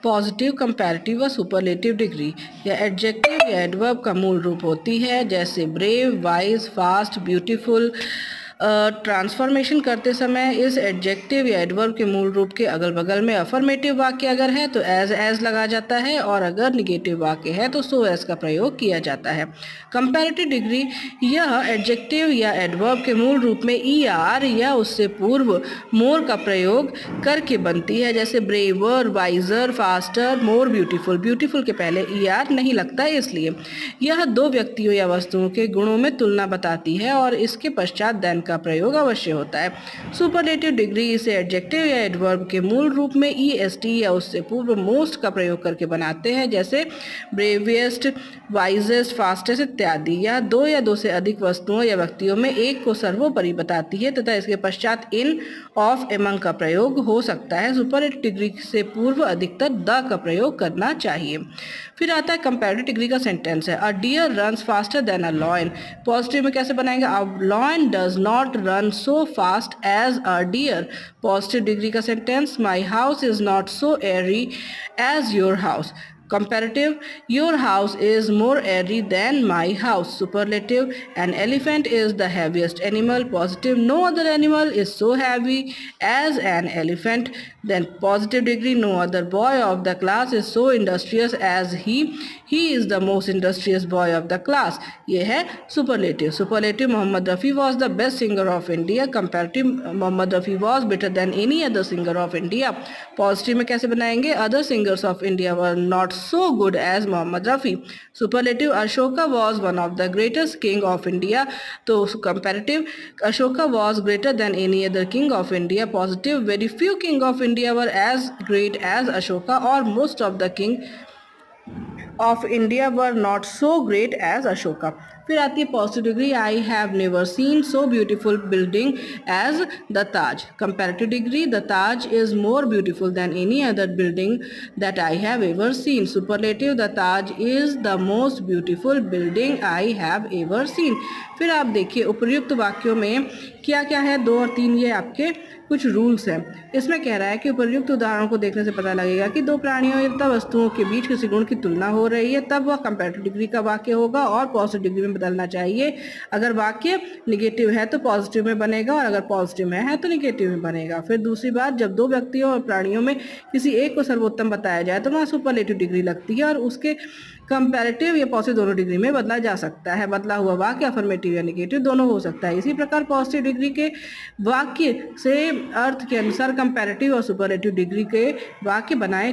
Positive, comparative व superlative degree. यह adjective या एडवर्ब का मूल रूप होती है, जैसे brave, wise, fast, beautiful. Transformation करते समय इस एडजेक्टिव या एडवर्ब के मूल रूप के अगल बगल में अफर्मेटिव वाक्य अगर है तो एज लगा जाता है, और अगर निगेटिव वाक्य है तो सो एज का प्रयोग किया जाता है। कंपैरेटिव डिग्री यह एडजेक्टिव या एडवर्ब के मूल रूप में ई आर या उससे पूर्व मोर का प्रयोग करके बनती है, जैसे braver, wiser, faster, more beautiful. Beautiful के पहले ई आर नहीं लगता है, इसलिए यह दो व्यक्तियों या वस्तुओं के गुणों में तुलना बताती है और इसके पश्चात देन का प्रयोग अवश्य होता है। सुपरलेटिव डिग्री इसे एडजेक्टिव या एडवर्ब के मूल रूप में ई एस टी या उससे पूर्व मोस्ट का प्रयोग करके बनाते हैं, जैसे ब्रेवियस्ट, वाइजेस्ट, फास्टेस्ट इत्यादि। यह दो या दो से अधिक वस्तुओं या व्यक्तियों में एक को सर्वोपरि बताती है तथा इसके पश्चात इन, ऑफ, एमंग का प्रयोग हो सकता है। सुपरलेटिव डिग्री से पूर्व अधिकतर द का प्रयोग करना चाहिए। फिर आता है कंपैरेटिव डिग्री का सेंटेंस है, a deer runs faster than a lion. Positive में कैसे बनाएंगे, a lion does not run so fast as a deer. Positive degree का sentence, my house is not so airy as your house. Comparative, your house is more airy than my house. Superlative, an elephant is the heaviest animal. Positive, no other animal is so heavy as an elephant. Then positive degree, no other boy of the class is so industrious as he. He is the most industrious boy of the class. ये है superlative. Superlative, Mohammad Rafi was the best singer of India. Comparative, Mohammad Rafi was better than any other singer of India. Positive में कैसे बनाएंगे, other singers of India were not so good as Mohammad Rafi. Superlative, Ashoka was one of the greatest king of India. तो comparative, Ashoka was greater than any other king of India. Positive, very few king of India were as great as Ashoka, or most of the king of India were not so great as Ashoka. फिर आती है positive degree, I have never seen so beautiful building as the Taj. Comparative degree, the Taj is more beautiful than any other building that I have ever seen. Superlative, the Taj is the most beautiful building I have ever seen. फिर आप देखिए उपर्युक्त वाक्यों में क्या क्या है, 2 और 3 ये आपके कुछ रूल्स हैं। इसमें कह रहा है कि उपर्युक्त उदाहरणों को देखने से पता लगेगा कि दो प्राणियों या वस्तुओं के बीच किसी गुण की तुलना हो रही है, तब वह कंपैरेटिव डिग्री का वाक्य होगा और पॉजिटिव डिग्री में बदलना चाहिए। अगर वाक्य निगेटिव है तो पॉजिटिव में बनेगा, और अगर पॉजिटिव में है तो निगेटिव में बनेगा। फिर दूसरी बात, जब दो व्यक्तियों और प्राणियों में किसी एक को सर्वोत्तम बताया जाए तो वहाँ सुपरलेटिव डिग्री लगती है, और उसके कंपैरेटिव या पॉजिटिव दोनों डिग्री में बदला जा सकता है। बदला हुआ वाक्य अफर्मेटिव या निगेटिव दोनों हो सकता है। इसी प्रकार पॉजिटिव डिग्री के वाक्य से अर्थ के अनुसार कंपैरेटिव और सुपरलेटिव डिग्री के वाक्य बनाए